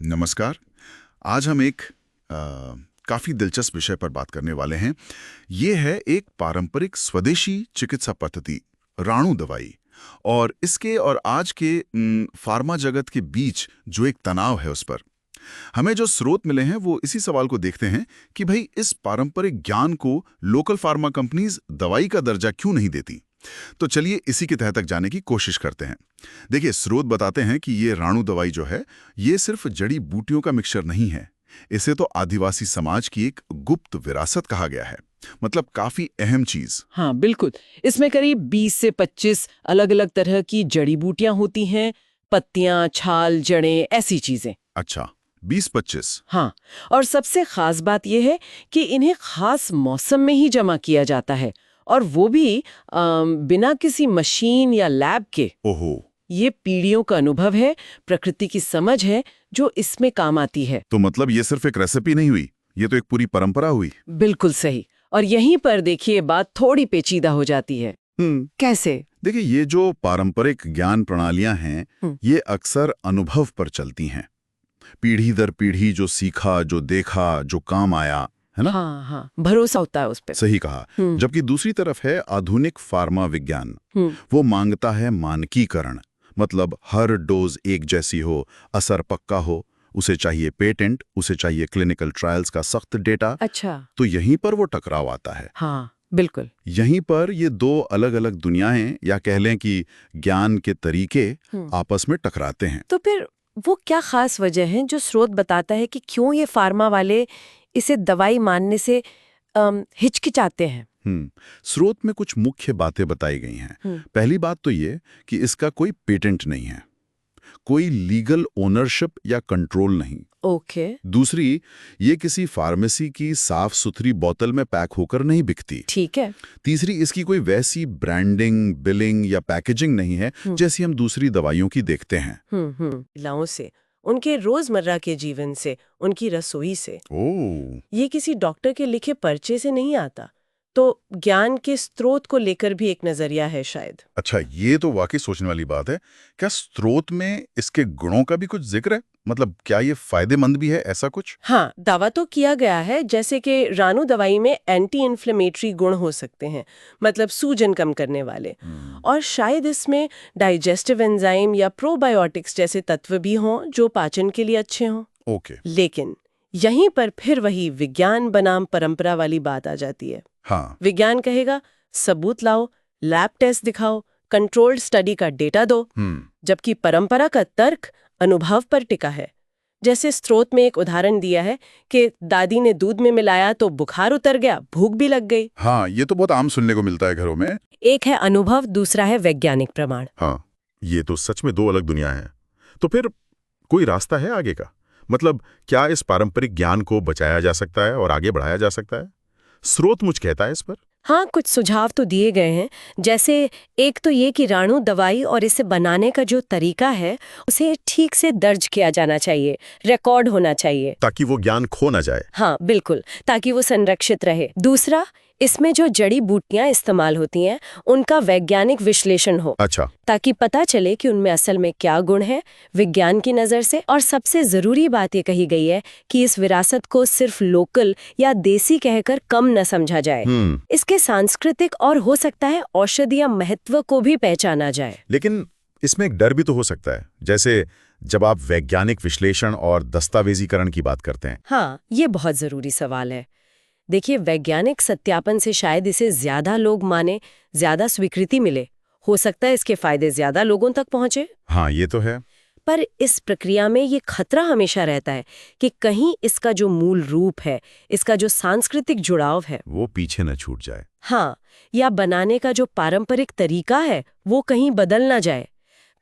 नमस्कार। आज हम एक काफ़ी दिलचस्प विषय पर बात करने वाले हैं। ये है एक पारंपरिक स्वदेशी चिकित्सा पद्धति, राणु दवाई। और इसके और आज के फार्मा जगत के बीच जो एक तनाव है उस पर हमें जो स्रोत मिले हैं वो इसी सवाल को देखते हैं कि भाई इस पारंपरिक ज्ञान को लोकल फार्मा कंपनीज दवाई का दर्जा क्यों नहीं देती। तो चलिए इसी के तह तक जाने की कोशिश करते हैं। देखिए, स्रोत बताते हैं कि ये राणु दवाई जो है ये सिर्फ जड़ी बूटियों का मिक्सचर नहीं है। इसे तो आदिवासी समाज की एक गुप्त विरासत कहा गया है। मतलब काफी अहम चीज। हाँ बिल्कुल। इसमें करीब 20 से 25 अलग अलग तरह की जड़ी बूटियां होती हैं, पत्तियां, छाल, जड़ें, ऐसी चीजें। अच्छा, 20-25। हाँ, और सबसे खास बात यह है कि इन्हें खास मौसम में ही जमा किया जाता है, और वो भी बिना किसी मशीन या लैब के। ओहो। ये पीढ़ियों का अनुभव है, प्रकृति की समझ है जो इसमें काम आती है। तो मतलब ये सिर्फ एक रेसिपी नहीं हुई, ये तो एक पूरी परंपरा हुई। बिल्कुल सही। और यहीं पर देखिए बात थोड़ी पेचीदा हो जाती है। कैसे? देखिए, ये जो पारंपरिक ज्ञान प्रणालियां हैं ये अक्सर अनुभव पर चलती हैं। पीढ़ी दर पीढ़ी जो सीखा, जो देखा, जो काम आया, है ना। हाँ हाँ, भरोसा होता है उस पे। सही कहा। जबकि दूसरी तरफ है आधुनिक फार्मा विज्ञान। वो मांगता है मानकीकरण। मतलब हर डोज एक जैसी हो, असर पक्का हो, उसे चाहिए पेटेंट, उसे चाहिए क्लिनिकल ट्रायल्स का सख्त डेटा। अच्छा। तो यहीं पर वो टकराव आता है। हाँ बिल्कुल। यहीं पर ये दो अलग अलग दुनियाएं, या कह लें कि ज्ञान के तरीके आपस में टकराते हैं। तो फिर वो क्या खास वजह है जो स्रोत बताता है कि क्यों ये फार्मा वाले इसे दवाई मानने से हिचकिचाते हैं? स्रोत में कुछ मुख्य बातें बताई गई हैं। पहली बात तो ये कि इसका कोई पेटेंट नहीं है, कोई लीगल ओनरशिप या कंट्रोल नहीं। ओके। दूसरी, ये किसी फार्मेसी की साफ सुथरी बोतल में पैक होकर नहीं बिकती। ठीक है। तीसरी, इसकी कोई वैसी ब्रांडिंग, बिलिंग या पैकेजिंग नहीं है जैसी हम दूसरी दवाइयों की देखते हैं। महिलाओं से, उनके रोजमर्रा के जीवन से, उनकी रसोई से। ये किसी डॉक्टर के लिखे पर्चे से नहीं आता। तो ज्ञान के स्रोत को लेकर भी एक नजरिया है शायद। अच्छा, ये तो वाकई सोचने वाली बात है। क्या स्रोत में इसके गुणों का भी कुछ जिक्र है? मतलब क्या ये फायदेमंद भी है, ऐसा कुछ? हाँ, दावा तो किया गया है, जैसे कि राणु दवाई में एंटी इन्फ्लेमेटरी गुण हो सकते हैं, मतलब सूजन कम करने वाले। और शायद इसमें डाइजेस्टिव एंजाइम या प्रोबायोटिक्स जैसे तत्व भी हों जो पाचन के लिए अच्छे हों। ओके। लेकिन यहीं पर फिर वही विज्ञान बनाम परंपरा वाली बात आ जाती है। हाँ। विज्ञान कहेगा सबूत लाओ, लैब टेस्ट दिखाओ, कंट्रोल्ड स्टडी का डेटा दो। जबकि परंपरा का तर्क अनुभव पर टिका है। जैसे स्रोत में एक उदाहरण दिया है कि दादी ने दूध में मिलाया तो बुखार उतर गया, भूख भी लग गई। हाँ, ये तो बहुत आम सुनने को मिलता है घरों में। एक है अनुभव, दूसरा है वैज्ञानिक प्रमाण। हाँ, ये तो सच में दो अलग दुनिया है। तो फिर कोई रास्ता है आगे का? मतलब क्या इस पारंपरिक ज्ञान को बचाया जा सकता है और आगे बढ़ाया जा सकता है? स्रोत मुझ कहता है इस पर। हाँ, कुछ सुझाव तो दिए गए हैं। जैसे एक तो ये कि राणु दवाई और इसे बनाने का जो तरीका है उसे ठीक से दर्ज किया जाना चाहिए, रिकॉर्ड होना चाहिए, ताकि वो ज्ञान खो ना जाए। हाँ बिल्कुल, ताकि वो संरक्षित रहे। दूसरा, इसमें जो जड़ी बूटियां इस्तेमाल होती हैं उनका वैज्ञानिक विश्लेषण हो। अच्छा। ताकि पता चले कि उनमें असल में क्या गुण है विज्ञान की नज़र से। और सबसे ज़रूरी बात ये कही गई है कि इस विरासत को सिर्फ लोकल या देसी कहकर कम न समझा जाए। इसके सांस्कृतिक और हो सकता है औषधीय महत्व को भी पहचाना जाए। लेकिन इसमें एक डर भी तो हो सकता है, जैसे जब आप वैज्ञानिक विश्लेषण और दस्तावेजीकरण की बात करते हैं। हाँ, ये बहुत ज़रूरी सवाल है। देखिए, वैज्ञानिक सत्यापन से शायद इसे ज्यादा लोग माने, ज्यादा स्वीकृति मिले। हो सकता है इसके फायदे ज्यादा लोगों तक पहुंचे। हाँ, ये तो है। पर इस प्रक्रिया में ये खतरा हमेशा रहता है कि कहीं इसका जो मूल रूप है, इसका जो सांस्कृतिक जुड़ाव है, वो पीछे न छूट जाए। हाँ, या बनाने का जो पारंपरिक तरीका है वो कहीं बदल ना जाए।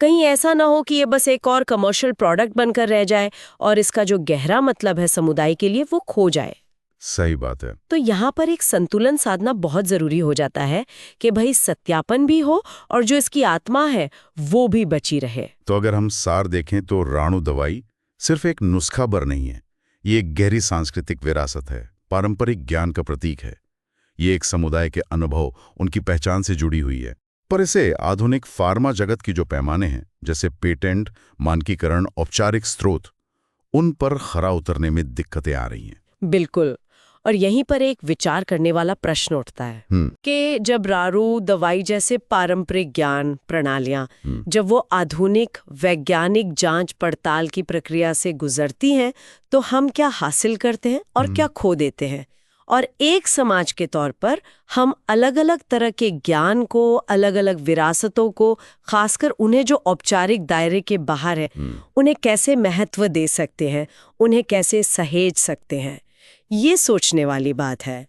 कहीं ऐसा ना हो कि ये बस एक और कमर्शियल प्रोडक्ट बनकर रह जाए और इसका जो गहरा मतलब है समुदाय के लिए वो खो जाए। सही बात है। तो यहाँ पर एक संतुलन साधना बहुत जरूरी हो जाता है कि भाई सत्यापन भी हो और जो इसकी आत्मा है वो भी बची रहे। तो अगर हम सार देखें तो राणु दवाई सिर्फ एक नुस्खा भर नहीं है, ये एक गहरी सांस्कृतिक विरासत है, पारंपरिक ज्ञान का प्रतीक है। ये एक समुदाय के अनुभव, उनकी पहचान से जुड़ी हुई है। पर इसे आधुनिक फार्मा जगत की जो पैमाने हैं, जैसे पेटेंट, मानकीकरण, औपचारिक स्रोत, उन पर खरा उतरने में दिक्कतें आ रही हैं। बिल्कुल। और यहीं पर एक विचार करने वाला प्रश्न उठता है कि जब रारू, दवाई जैसे पारंपरिक ज्ञान प्रणालियां जब वो आधुनिक वैज्ञानिक जांच पड़ताल की प्रक्रिया से गुजरती हैं, तो हम क्या हासिल करते हैं और क्या खो देते हैं। और एक समाज के तौर पर हम अलग-अलग तरह के ज्ञान को, अलग-अलग विरासतों को, खासकर उन्हें जो औपचारिक दायरे के बाहर है, उन्हें कैसे महत्व दे सकते हैं, उन्हें कैसे सहेज सकते हैं। ये सोचने वाली बात है।